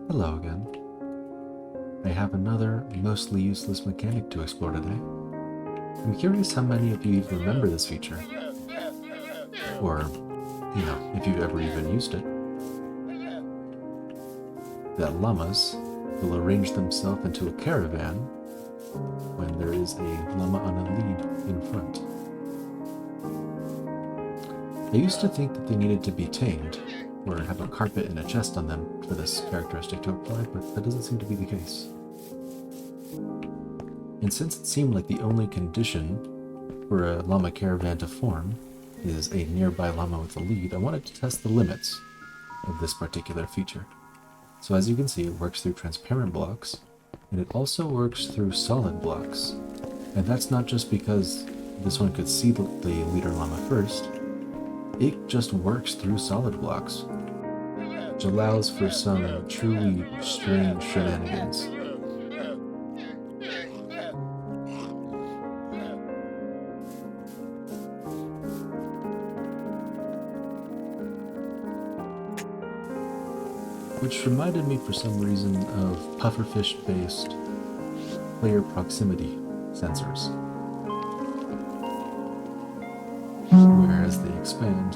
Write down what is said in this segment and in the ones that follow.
Hello again. I have another mostly useless mechanic to explore today. I'm curious how many of you even remember this feature. Or, if you've ever even used it. That llamas will arrange themselves into a caravan when there is a llama on a lead in front. I used to think that they needed to be tamed, or have a carpet and a chest on them for this characteristic to apply, but that doesn't seem to be the case. And since it seemed like the only condition for a llama caravan to form is a nearby llama with a lead, I wanted to test the limits of this particular feature. So as you can see, it works through transparent blocks, and it also works through solid blocks. And that's not just because this one could see the leader llama first, it just works through solid blocks, which allows for some truly strange shenanigans. Which reminded me for some reason of pufferfish-based player proximity sensors. Where as they expand,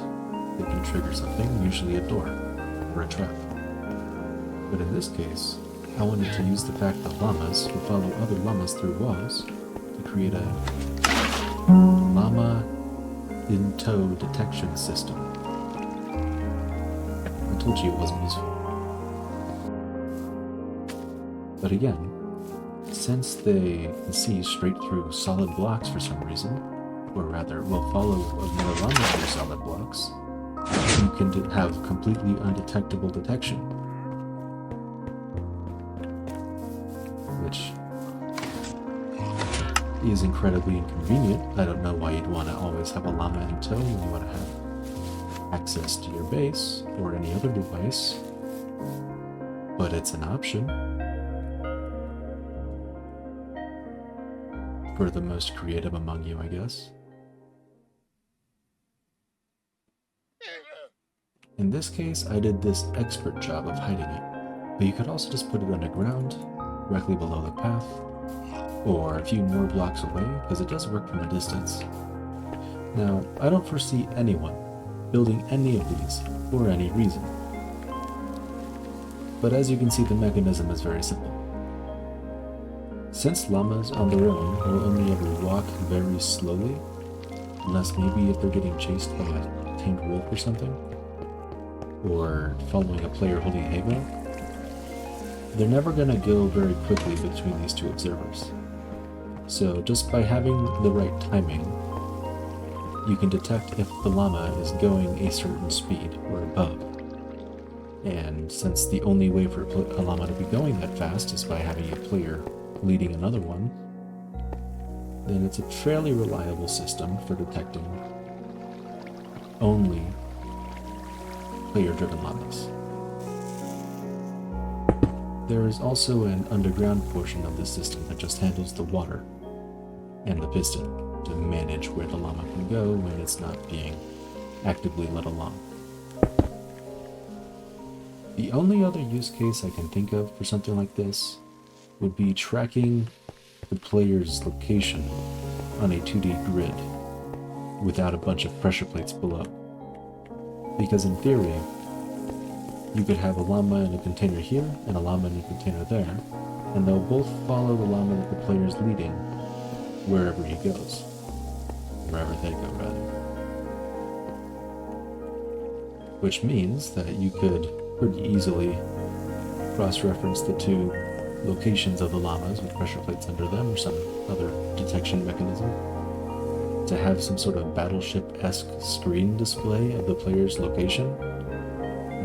they can trigger something, usually a door or a trap. But in this case, I wanted to use the fact that llamas will follow other llamas through walls to create a llama in tow detection system. I told you it wasn't useful. But again, since they can see straight through solid blocks for some reason, or rather will follow another llama through solid blocks, you can have completely undetectable detection. Which is incredibly inconvenient. I don't know why you'd want to always have a llama in tow when you want to have access to your base or any other device, but it's an option. For the most creative among you, I guess. In this case, I did this expert job of hiding it, but you could also just put it underground, directly below the path, or a few more blocks away, because it does work from a distance. Now, I don't foresee anyone building any of these for any reason, but as you can see, the mechanism is very simple. Since llamas on their own will only ever walk very slowly, unless maybe if they're getting chased by a tamed wolf or something, or following a player holding hay bale, they're never going to go very quickly between these two observers. So just by having the right timing, you can detect if the llama is going a certain speed or above. And since the only way for a llama to be going that fast is by having a player leading another one, then it's a fairly reliable system for detecting only player-driven llamas. There is also an underground portion of this system that just handles the water and the piston to manage where the llama can go when it's not being actively led along. The only other use case I can think of for something like this would be tracking the player's location on a 2D grid without a bunch of pressure plates below. Because in theory, you could have a llama in a container here and a llama in a container there, and they'll both follow the llama that the player's leading wherever he goes. Wherever they go, rather. Which means that you could pretty easily cross-reference the two locations of the llamas with pressure plates under them or some other detection mechanism to have some sort of battleship-esque screen display of the player's location.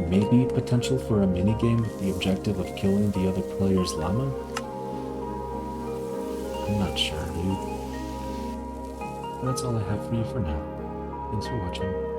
Maybe potential for a minigame with the objective of killing the other player's llama? I'm not sure, dude. But that's all I have for you for now. Thanks for watching.